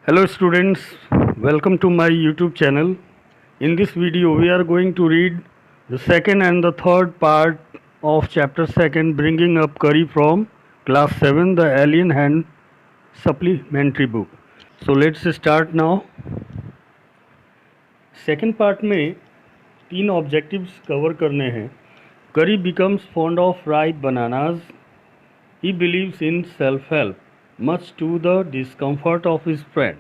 Hello students, welcome to my YouTube channel. In this video we are going to read the second and the third part of chapter 2 bringing up curry from class 7 the alien hand supplementary book. So let's start now. Second part में तीन objectives cover करने हैं. Curry becomes fond of ripe bananas. He believes in self-help, much to the discomfort of his friend.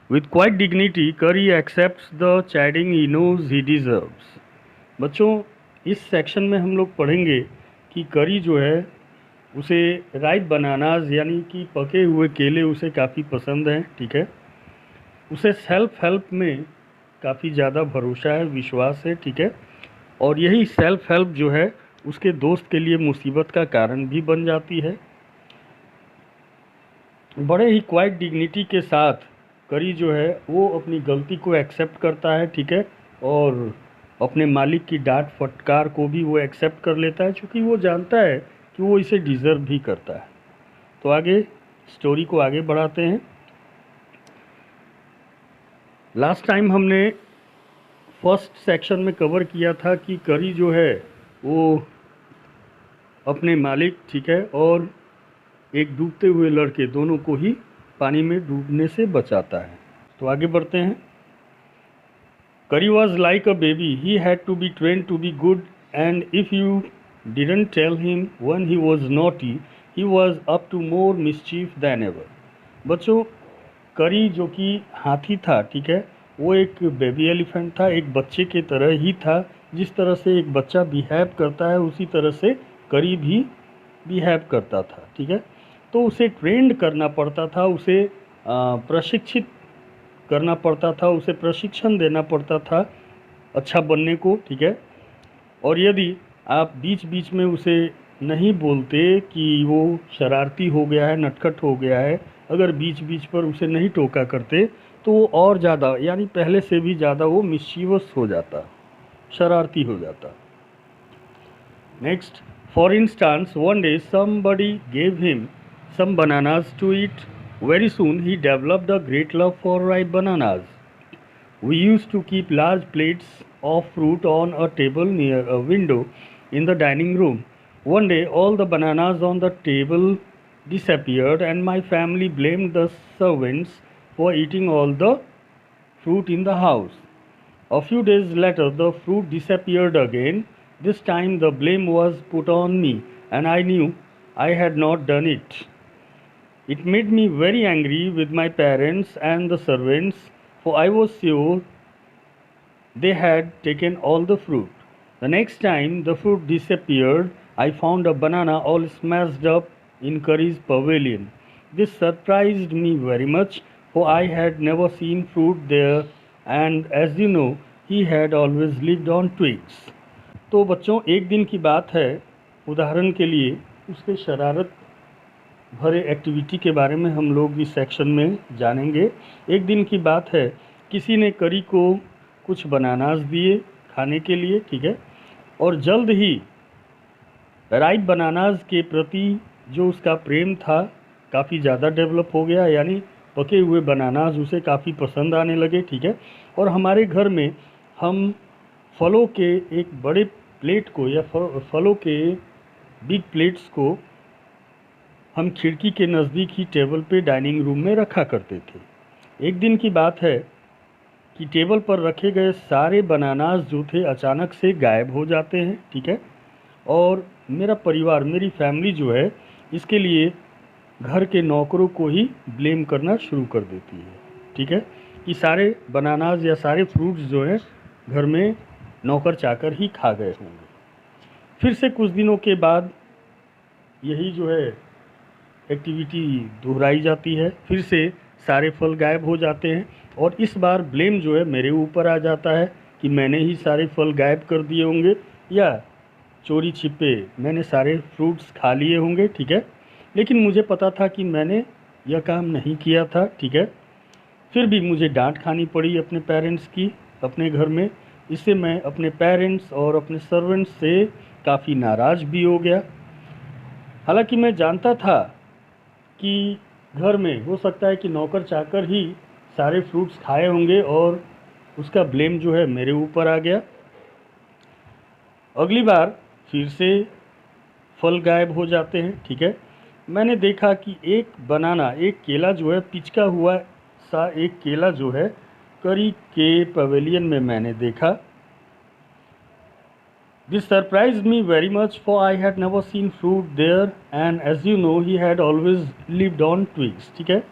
With quiet dignity, Curry accepts the chiding he knows he deserves. बच्चों, इस section में हम लोग पढ़ेंगे कि करी जो है उसे राइप बनानाज यानी कि पके हुए केले उसे काफ़ी पसंद हैं, ठीक है. उसे सेल्फ हेल्प में काफ़ी ज़्यादा भरोसा है, विश्वास है, ठीक है. और यही सेल्फ हेल्प जो है उसके दोस्त के लिए मुसीबत का कारण भी बन जाती है. बड़े ही क्वाइट डिग्निटी के साथ करी जो है वो अपनी गलती को एक्सेप्ट करता है, ठीक है. और अपने मालिक की डांट फटकार को भी वो एक्सेप्ट कर लेता है क्योंकि वो जानता है कि वो इसे डिज़र्व भी करता है. तो आगे स्टोरी को आगे बढ़ाते हैं. लास्ट टाइम हमने फर्स्ट सेक्शन में कवर किया था कि करी जो है वो अपने मालिक, ठीक है, और एक डूबते हुए लड़के दोनों को ही पानी में डूबने से बचाता है. तो आगे बढ़ते हैं. Curry was like a baby. He had to be trained to be good, and if you didn't tell him when he was naughty, he was up to more mischief than ever. बच्चों, करी जो कि हाथी था, ठीक है, वो एक बेबी एलिफेंट था, एक बच्चे के तरह ही था. जिस तरह से एक बच्चा बिहेव करता है उसी तरह से करी भी बिहेव करता था, ठीक है. तो उसे ट्रेंड करना पड़ता था, उसे प्रशिक्षित करना पड़ता था, उसे प्रशिक्षण देना पड़ता था अच्छा बनने को, ठीक है. और यदि आप बीच बीच में उसे नहीं बोलते कि वो शरारती हो गया है, नटखट हो गया है, अगर बीच बीच पर उसे नहीं टोका करते तो वो और ज़्यादा यानी पहले से भी ज़्यादा वो मिस्चीवस हो जाता, शरारती हो जाता. Next, for instance one day somebody gave him some bananas to eat. Very soon he developed a great love for ripe bananas. We used to keep large plates of fruit on a table near a window in the dining room. One day all the bananas on the table disappeared and my family blamed the servants for eating all the fruit in the house. A few days later the fruit disappeared again. This time the blame was put on me and I knew I had not done it. It made me very angry with my parents and the servants, for I was sure they had taken all the fruit. The next time the fruit disappeared, I found a banana all smashed up in Curry's pavilion. This surprised me very much, for I had never seen fruit there, and as you know, he had always lived on twigs. तो बच्चों, एक दिन की बात है. उदाहरण के लिए उसके शरारत भरे एक्टिविटी के बारे में हम लोग इस सेक्शन में जानेंगे. एक दिन की बात है, किसी ने करी को कुछ बनानास दिए खाने के लिए, ठीक है, और जल्द ही राइप बनानास के प्रति जो उसका प्रेम था काफ़ी ज़्यादा डेवलप हो गया, यानी पके हुए बनानास उसे काफ़ी पसंद आने लगे, ठीक है. और हमारे घर में हम फलों के एक बड़े प्लेट को या फलों के बिग प्लेट्स को हम खिड़की के नज़दीक ही टेबल पे डाइनिंग रूम में रखा करते थे. एक दिन की बात है कि टेबल पर रखे गए सारे बनानास जो थे अचानक से गायब हो जाते हैं, ठीक है. और मेरा परिवार, मेरी फैमिली जो है इसके लिए घर के नौकरों को ही ब्लेम करना शुरू कर देती है, ठीक है, कि सारे बनानास या सारे फ्रूट्स जो है घर में नौकर चाकर ही खा गए होंगे. फिर से कुछ दिनों के बाद यही जो है एक्टिविटी दोहराई जाती है. फिर से सारे फल गायब हो जाते हैं और इस बार ब्लेम जो है मेरे ऊपर आ जाता है कि मैंने ही सारे फल गायब कर दिए होंगे या चोरी छिपे मैंने सारे फ्रूट्स खा लिए होंगे, ठीक है. लेकिन मुझे पता था कि मैंने यह काम नहीं किया था, ठीक है. फिर भी मुझे डांट खानी पड़ी अपने पेरेंट्स की अपने घर में. इससे मैं अपने पेरेंट्स और अपने सर्वेंट्स से काफ़ी नाराज़ भी हो गया. हालांकि मैं जानता था कि घर में हो सकता है कि नौकर चाकर ही सारे फ्रूट्स खाए होंगे और उसका ब्लेम जो है मेरे ऊपर आ गया। अगली बार फिर से फल गायब हो जाते हैं, ठीक है। मैंने देखा कि एक बनाना, एक केला जो है, पिचका हुआ सा एक केला जो है करी के पवेलियन में मैंने देखा। This surprised me very much, for I had never seen fruit there, and as you know, he had always lived on twigs. ठीक है,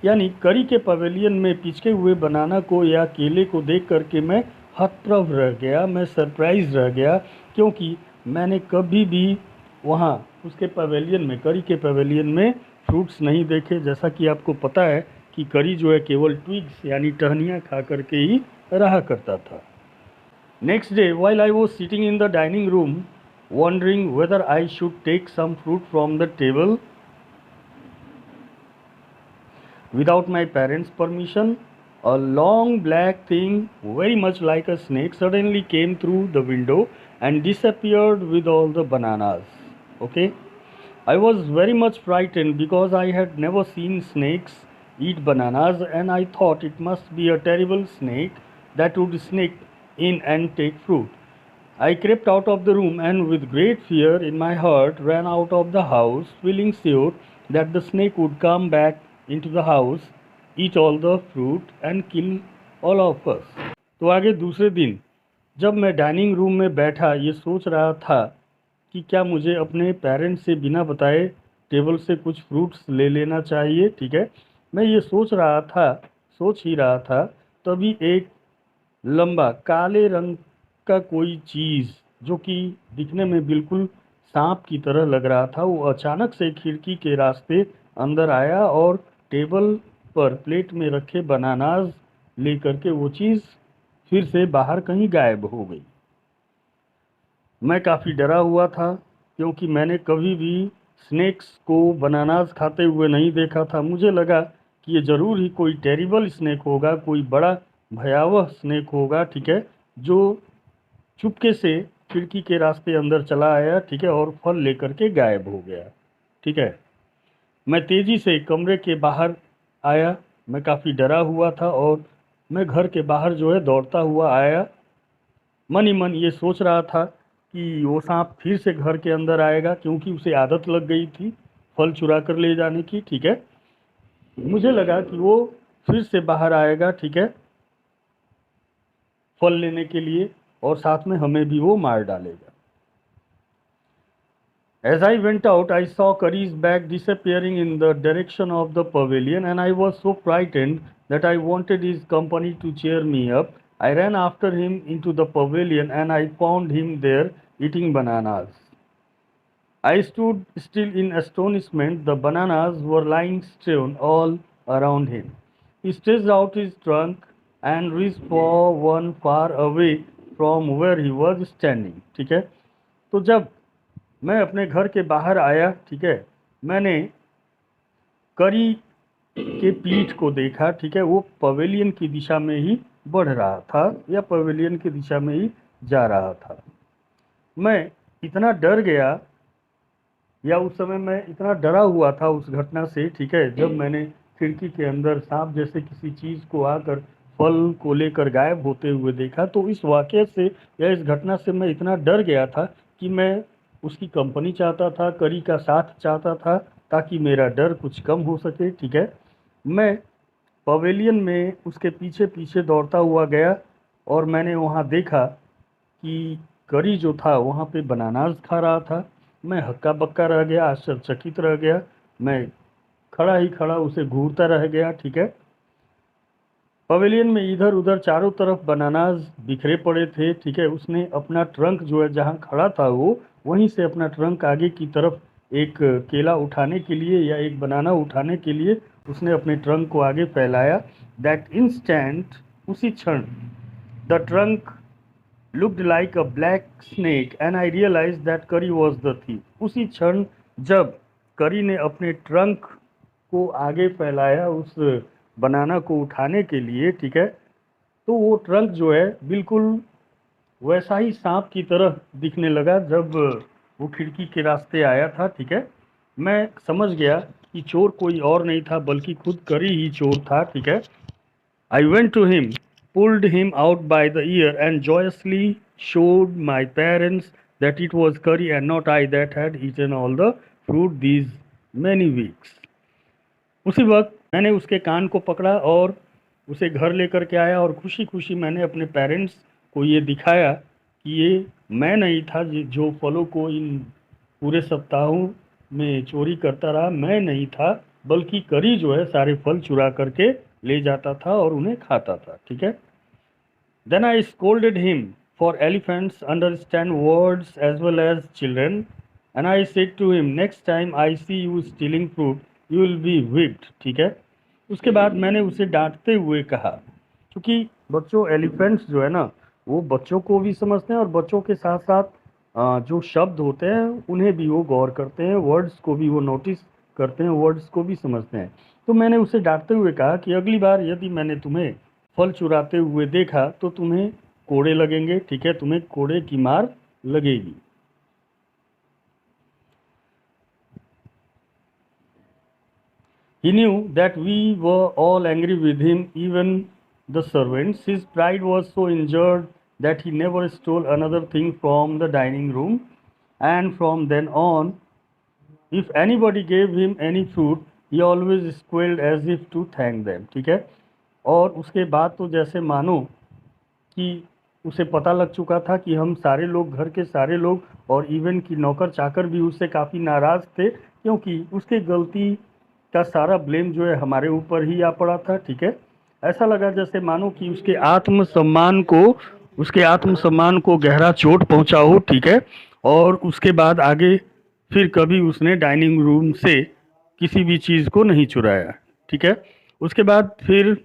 यानी करी के पवेलियन में पिचके हुए बनाना को या केले को देख करके मैं हतप्रभ रह गया, मैं सरप्राइज रह गया, क्योंकि मैंने कभी भी वहाँ उसके पवेलियन में, करी के पवेलियन में फ्रूट्स नहीं देखे। जैसा कि आपको पता है कि करी जो है केवल ट्विग्स यानी टहनियाँ खा करके ही रहा करता था। Next day, while I was sitting in the dining room, wondering whether I should take some fruit from the table without my parents' permission, a long black thing, very much like a snake, suddenly came through the window and disappeared with all the bananas. Okay? I was very much frightened because I had never seen snakes eat bananas, and I thought it must be a terrible snake that would sneak in and take fruit. I crept out of the room and with great fear in my heart ran out of the house, feeling sure that the snake would come back into the house, eat all the fruit and kill all of us. तो आगे दूसरे दिन जब मैं dining room में बैठा ये सोच रहा था कि क्या मुझे अपने पेरेंट्स से बिना बताए टेबल से कुछ फ्रूट्स ले लेना चाहिए, ठीक है। मैं ये सोच ही रहा था, तभी एक लंबा काले रंग का कोई चीज़ जो कि दिखने में बिल्कुल सांप की तरह लग रहा था, वो अचानक से खिड़की के रास्ते अंदर आया और टेबल पर प्लेट में रखे बनानास लेकर के वो चीज़ फिर से बाहर कहीं गायब हो गई। मैं काफ़ी डरा हुआ था, क्योंकि मैंने कभी भी स्नेक्स को बनानास खाते हुए नहीं देखा था। मुझे लगा कि ये ज़रूर ही कोई टेरिबल स्नेक होगा, कोई बड़ा भयावह स्नेक होगा, ठीक है, जो चुपके से खिड़की के रास्ते अंदर चला आया, ठीक है, और फल लेकर के गायब हो गया, ठीक है। मैं तेज़ी से कमरे के बाहर आया, मैं काफ़ी डरा हुआ था और मैं घर के बाहर जो है दौड़ता हुआ आया। मन ही मन ये सोच रहा था कि वो सांप फिर से घर के अंदर आएगा, क्योंकि उसे आदत लग गई थी फल चुरा कर ले जाने की, ठीक है। मुझे लगा कि वो फिर से बाहर आएगा, ठीक है, फल लेने के लिए, और साथ में हमें भी वो मार डालेगा। As I went out, I saw Curry's bag disappearing in the direction of the pavilion, and I was so frightened that I wanted his company to cheer me up. I ran after him into the pavilion, and I found him there eating bananas. I stood still in astonishment. The bananas were lying strewn all around him. He stretched out his trunk and reached for one far away from where he was standing. ठीक है, तो जब मैं अपने घर के बाहर आया, ठीक है, मैंने करी के पीठ को देखा, ठीक है, वो पवेलियन की दिशा में ही बढ़ रहा था या पवेलियन की दिशा में ही जा रहा था। मैं इतना डर गया, या उस समय मैं इतना डरा हुआ था उस घटना से, ठीक है, जब मैंने खिड़की के अंदर सांप जैसे किसी चीज़ को आकर फल को लेकर गायब होते हुए देखा। तो इस वाक़ये से या इस घटना से मैं इतना डर गया था कि मैं उसकी कंपनी चाहता था, करी का साथ चाहता था, ताकि मेरा डर कुछ कम हो सके, ठीक है। मैं पवेलियन में उसके पीछे पीछे दौड़ता हुआ गया और मैंने वहाँ देखा कि करी जो था वहाँ पे बनानास खा रहा था। मैं हक्का बक्का रह गया, आश्चर्यचकित रह गया। मैं खड़ा ही खड़ा उसे घूरता रह गया, ठीक है। पवेलियन में इधर उधर चारों तरफ बनानास बिखरे पड़े थे, ठीक है। उसने अपना ट्रंक जो है जहाँ खड़ा था वो वहीं से अपना ट्रंक आगे की तरफ एक केला उठाने के लिए या एक बनाना उठाने के लिए उसने अपने ट्रंक को आगे फैलाया। दैट इंस्टेंट, उसी क्षण, the trunk looked like a black snake and I realized that Curry was the thief. उसी क्षण जब करी ने अपने ट्रंक को आगे फैलाया उस बनाना को उठाने के लिए, ठीक है, तो वो ट्रंक जो है बिल्कुल वैसा ही सांप की तरह दिखने लगा जब वो खिड़की के रास्ते आया था, ठीक है। मैं समझ गया कि चोर कोई और नहीं था बल्कि खुद करी ही चोर था, ठीक है। I went to him, pulled him out by the ear, and joyously showed my parents that it was curry and not I that had eaten all the fruit these many weeks. उसी वक्त मैंने उसके कान को पकड़ा और उसे घर लेकर के आया और खुशी खुशी मैंने अपने पेरेंट्स को ये दिखाया कि ये मैं नहीं था जो फलों को इन पूरे सप्ताहों में चोरी करता रहा, मैं नहीं था, बल्कि करी जो है सारे फल चुरा करके ले जाता था और उन्हें खाता था। ठीक है। Then I scolded him, for elephants understand words as well as children, and I said to him, next time I see you stealing fruit, you will be whipped. ठीक है। उसके बाद मैंने उसे डांटते हुए कहा, क्योंकि बच्चों एलिफेंट्स जो है ना वो बच्चों को भी समझते हैं और बच्चों के साथ साथ जो शब्द होते हैं उन्हें भी वो गौर करते हैं, वर्ड्स को भी वो नोटिस करते हैं, वर्ड्स को भी समझते हैं। तो मैंने उसे डांटते हुए कहा कि अगली बार यदि मैंने तुम्हें फल चुराते हुए देखा तो तुम्हें कोड़े लगेंगे। ठीक है, तुम्हें कोड़े की मार लगेगी। He knew that we were all angry with him, even the servants. His pride was so injured that he never stole another thing from the dining room. And from then on, if anybody gave him any fruit, he always squealed as if to thank them. ठीक है। और उसके बाद तो जैसे मानो कि उसे पता लग चुका था कि हम सारे लोग, घर के सारे लोग और इवन की नौकर चाकर भी उससे काफ़ी नाराज़ थे, क्योंकि उसके गलती का सारा ब्लेम जो है हमारे ऊपर ही आ पड़ा था। ठीक है। ऐसा लगा जैसे मानो कि उसके आत्मसम्मान को गहरा चोट पहुंचा हो। ठीक है। और उसके बाद आगे फिर कभी उसने डाइनिंग रूम से किसी भी चीज़ को नहीं चुराया। ठीक है। उसके बाद फिर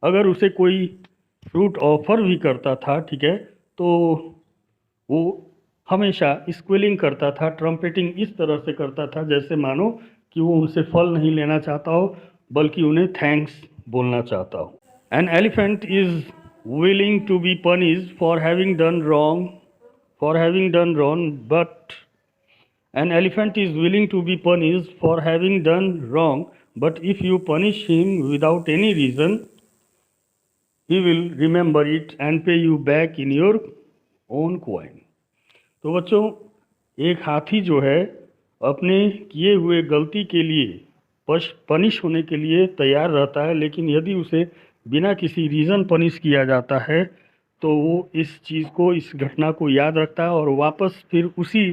अगर उसे कोई फ्रूट ऑफर भी करता था, ठीक है, तो वो हमेशा स्क्वेलिंग करता था, ट्रम्पेटिंग इस तरह से करता था जैसे मानो कि वो उनसे फल नहीं लेना चाहता हो, बल्कि उन्हें थैंक्स बोलना चाहता हो। An elephant is willing to be punished for having done wrong but An elephant is willing to be punished for having done wrong, but if you punish him without any reason, he will remember it and pay you back in your own coin. तो बच्चों, एक हाथी जो है अपने किए हुए गलती के लिए पनिश होने के लिए तैयार रहता है, लेकिन यदि उसे बिना किसी रीज़न पनिश किया जाता है तो वो इस चीज़ को, इस घटना को याद रखता है और वापस फिर उसी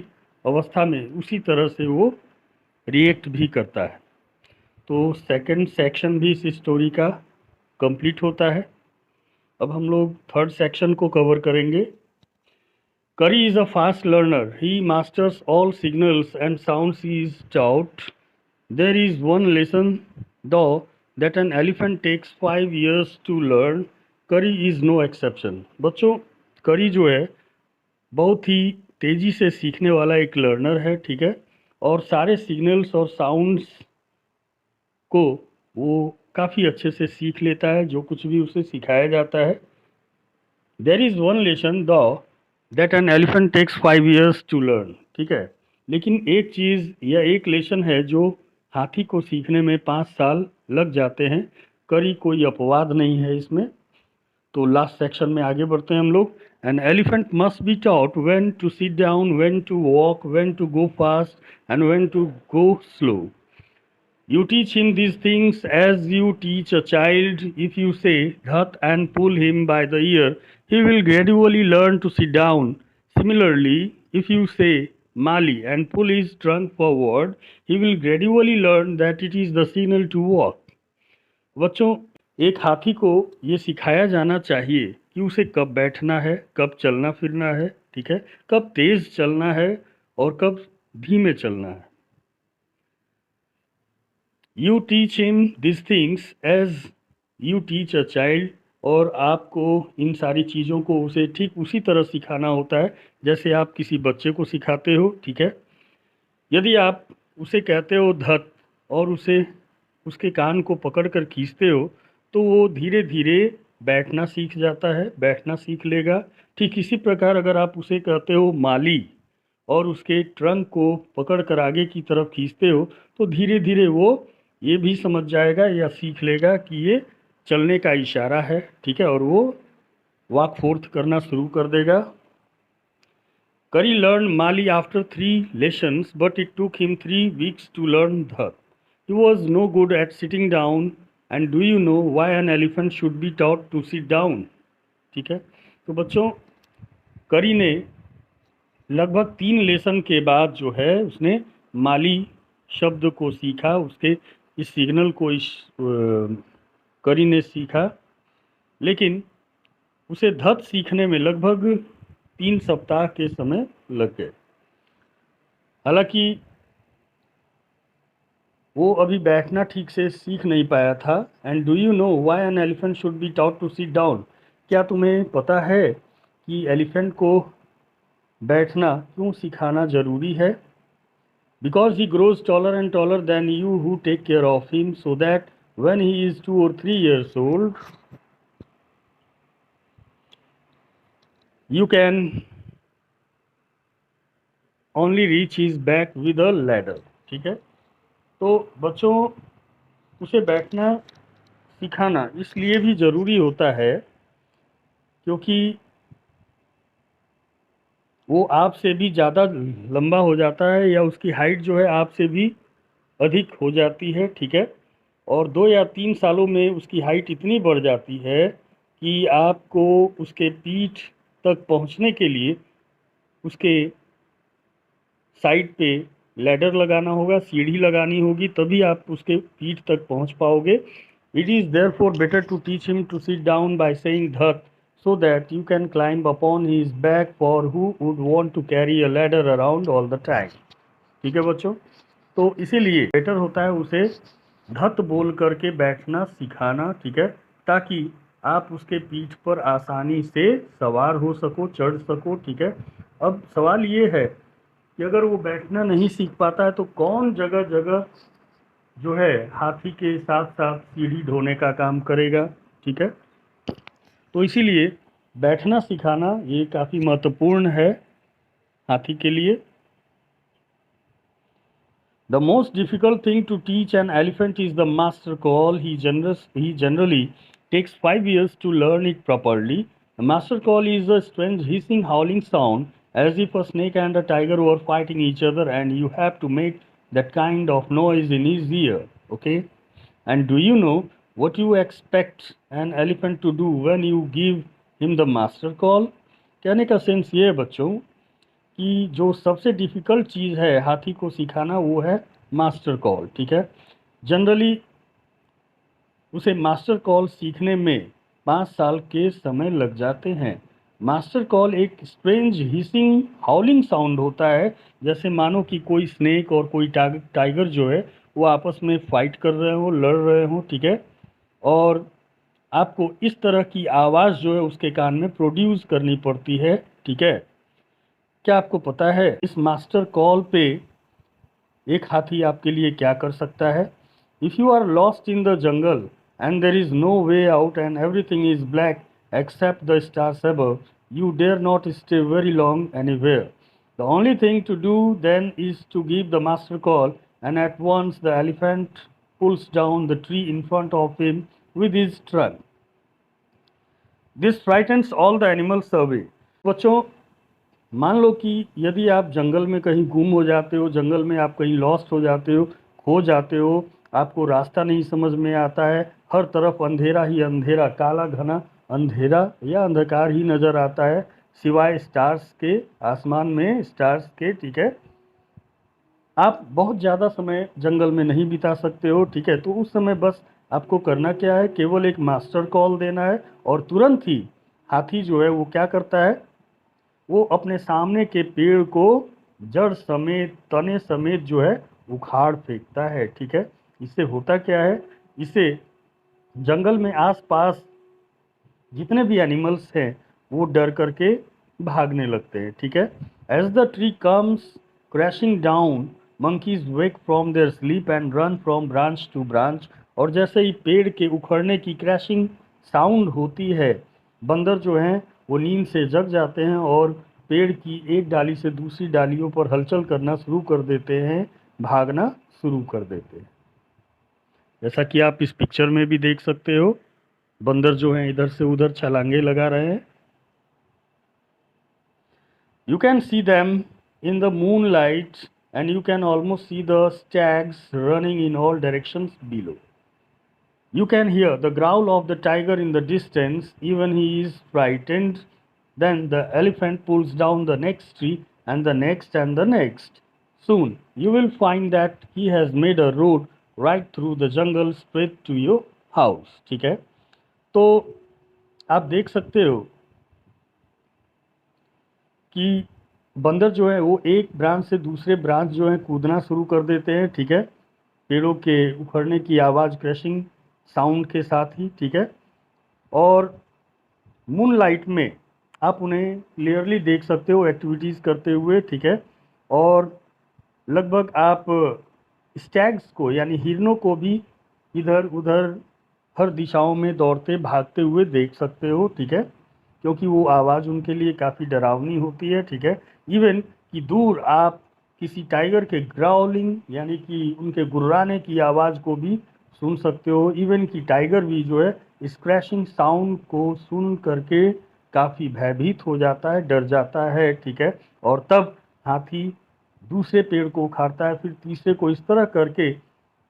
अवस्था में उसी तरह से वो रिएक्ट भी करता है। तो सेकंड सेक्शन भी इस स्टोरी का कंप्लीट होता है। अब हम लोग थर्ड सेक्शन को कवर करेंगे। Curry is a fast learner. He masters all signals and sounds he is taught. There is one lesson, though, that an elephant takes 5 years to learn. Curry is no exception. बच्चों, करी जो है बहुत ही तेज़ी से सीखने वाला एक लर्नर है। ठीक है। और सारे सिग्नल्स और साउंड्स को वो काफ़ी अच्छे से सीख लेता है, जो कुछ भी उसे सिखाया जाता है। There is one lesson the that an elephant takes 5 years to learn. ठीक है। लेकिन एक चीज़ या एक लेसन है जो हाथी को सीखने में 5 साल लग जाते हैं। करी कोई अपवाद नहीं है इसमें। तो लास्ट सेक्शन में आगे बढ़ते हैं हम लोग। An elephant must be taught when to sit down, when to walk, when to go fast and when to go slow. You teach him these things as you teach a child. If you say "Dhat" and pull him by the ear, he will gradually learn to sit down. Similarly, if you say "Mali" and pull his trunk forward, he will gradually learn that it is the signal to walk. बच्चों, एक हाथी को ये सिखाया जाना चाहिए कि उसे कब बैठना है, कब चलना फिरना है, ठीक है, कब तेज चलना है और कब धीमे चलना है। You teach him these things as you teach a child. और आपको इन सारी चीज़ों को उसे ठीक उसी तरह सिखाना होता है जैसे आप किसी बच्चे को सिखाते हो। ठीक है। यदि आप उसे कहते हो धत और उसे उसके कान को पकड़ कर खींचते हो तो वो धीरे धीरे बैठना सीख जाता है, बैठना सीख लेगा। ठीक इसी प्रकार अगर आप उसे कहते हो माली और उसके ट्रंक को पकड़ कर आगे की तरफ खींचते हो तो धीरे धीरे वो ये भी समझ जाएगा या सीख लेगा कि ये चलने का इशारा है, ठीक है, और वो वॉक फोर्थ करना शुरू कर देगा। करी लर्न माली after 3 lessons, but it took him 3 weeks to learn ध। He was no good at sitting down, and do you know why an elephant should be taught to sit down. ठीक है, तो बच्चों करी ने लगभग 3 लेसन के बाद जो है उसने माली शब्द को सीखा, उसके इस सिग्नल को करी ने सीखा, लेकिन उसे धत सीखने में लगभग 3 सप्ताह के समय लग गए। हालांकि वो अभी बैठना ठीक से सीख नहीं पाया था। And do you know why an elephant should be taught to sit down. क्या तुम्हें पता है कि एलिफेंट को बैठना क्यों सिखाना ज़रूरी है? Because he grows taller and taller than you who take care of him, so that when he is 2 or 3 years old, you can only reach his back with a ladder। ठीक है, तो बच्चों उसे बैठना सिखाना इसलिए भी ज़रूरी होता है क्योंकि वो आपसे भी ज़्यादा लंबा हो जाता है, या उसकी हाइट जो है आपसे भी अधिक हो जाती है। ठीक है, और 2 या 3 सालों में उसकी हाइट इतनी बढ़ जाती है कि आपको उसके पीठ तक पहुंचने के लिए उसके साइड पे लैडर लगाना होगा, सीढ़ी लगानी होगी, तभी आप उसके पीठ तक पहुंच पाओगे। It is therefore better to teach him to sit down by saying धत, so that you can climb upon his back, for who would want to carry a ladder around all the time। ठीक है बच्चों, तो इसीलिए better होता है उसे धत बोल करके बैठना सिखाना। ठीक है, ताकि आप उसके पीठ पर आसानी से सवार हो सको, चढ़ सको। ठीक है, अब सवाल ये है कि अगर वो बैठना नहीं सीख पाता है तो कौन जगह जगह जो है हाथी के साथ साथ सीढ़ी ढोने का काम करेगा। ठीक है, तो इसीलिए बैठना सिखाना ये काफ़ी महत्वपूर्ण है हाथी के लिए। The most difficult thing to teach an elephant is the master call. He generally takes 5 years to learn it properly. The master call is a strange hissing, howling sound as if a snake and a tiger were fighting each other, and you have to make that kind of noise in his ear. Okay? And do you know what you expect an elephant to do when you give him the master call? कहने का sense ये है बच्चों कि जो सबसे difficult चीज़ है हाथी को सिखाना वो है मास्टर कॉल। ठीक है, जनरली उसे मास्टर कॉल सीखने में 5 साल के समय लग जाते हैं। मास्टर कॉल एक स्ट्रेंज हिसिंग हाउलिंग साउंड होता है, जैसे मानो कि कोई स्नेक और कोई टाइगर जो है वो आपस में फाइट कर रहे हो, लड़ रहे हो। ठीक है, और आपको इस तरह की आवाज़ जो है उसके कान में प्रोड्यूस करनी पड़ती है। ठीक है, क्या आपको पता है इस मास्टर कॉल पे एक हाथी आपके लिए क्या कर सकता है? If you are lost in the jungle and there is no way out and everything is black except the stars above, you dare not stay very long anywhere. The only thing to do then is to give the master call, and at once the elephant pulls down the tree in front of him with his trunk. This frightens all the animals away. बच्चों मान लो कि यदि आप जंगल में कहीं गुम हो जाते हो, जंगल में आप कहीं लॉस्ट हो जाते हो, खो जाते हो, आपको रास्ता नहीं समझ में आता है, हर तरफ अंधेरा ही अंधेरा, काला घना अंधेरा या अंधकार ही नज़र आता है सिवाय स्टार्स के, आसमान में स्टार्स के। ठीक है, आप बहुत ज़्यादा समय जंगल में नहीं बिता सकते हो। ठीक है, तो उस समय बस आपको करना क्या है, केवल एक मास्टर कॉल देना है और तुरंत ही हाथी जो है वो क्या करता है, वो अपने सामने के पेड़ को जड़ समेत, तने समेत जो है उखाड़ फेंकता है। ठीक है, इससे होता क्या है, इससे जंगल में आसपास जितने भी एनिमल्स हैं वो डर करके भागने लगते हैं। ठीक है, as the tree comes crashing down, monkeys wake from their sleep and run from branch to branch। और जैसे ही पेड़ के उखड़ने की क्रैशिंग साउंड होती है, बंदर जो हैं वो नींद से जग जाते हैं और पेड़ की एक डाली से दूसरी डालियों पर हलचल करना शुरू कर देते हैं, भागना शुरू कर देते हैं, जैसा कि आप इस पिक्चर में भी देख सकते हो। बंदर जो हैं इधर से उधर छलांगे लगा रहे हैं। You can see them in the moonlight and you can almost see the stags running in all directions below. You can hear the growl of the tiger in the distance, even he is frightened. Then the elephant pulls down the next tree and the next and the next. Soon you will find that he has made a road right through the jungle straight to your house. ठीक है, तो आप देख सकते हो कि बंदर जो है वो एक ब्रांच से दूसरे ब्रांच जो है कूदना शुरू कर देते हैं। ठीक है, पेड़ों के उखड़ने की आवाज़, क्रैशिंग साउंड के साथ ही। ठीक है, और मूनलाइट में आप उन्हें क्लियरली देख सकते हो एक्टिविटीज़ करते हुए। ठीक है, और लगभग आप स्टैग्स को यानी हिरनों को भी इधर उधर हर दिशाओं में दौड़ते भागते हुए देख सकते हो। ठीक है, क्योंकि वो आवाज़ उनके लिए काफ़ी डरावनी होती है। ठीक है, इवन कि दूर आप किसी टाइगर के ग्राउलिंग यानी कि उनके गुर्राने की आवाज़ को भी सुन सकते हो। इवन कि टाइगर भी जो है स्क्रैशिंग साउंड को सुन करके काफ़ी भयभीत हो जाता है, डर जाता है। ठीक है, और तब हाथी दूसरे पेड़ को उखाड़ता है, फिर तीसरे को, इस तरह करके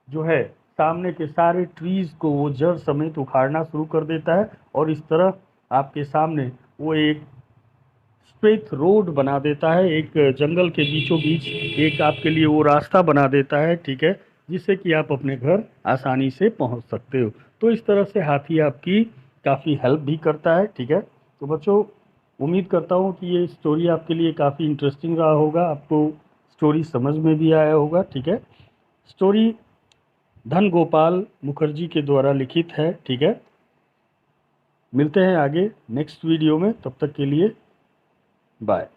जो है सामने के सारे ट्रीज़ को वो जड़ समेत उखाड़ना शुरू कर देता है। और इस तरह आपके सामने वो एक स्ट्रेट रोड बना देता है, एक जंगल के बीचों बीच एक आपके लिए वो रास्ता बना देता है। ठीक है, जिससे कि आप अपने घर आसानी से पहुंच सकते हो। तो इस तरह से हाथी आपकी काफ़ी हेल्प भी करता है। ठीक है, तो बच्चों उम्मीद करता हूँ कि ये स्टोरी आपके लिए काफ़ी इंटरेस्टिंग रहा होगा, आपको स्टोरी समझ में भी आया होगा। ठीक है, स्टोरी धन गोपाल मुखर्जी के द्वारा लिखित है। ठीक है, मिलते हैं आगे नेक्स्ट वीडियो में, तब तक के लिए बाय।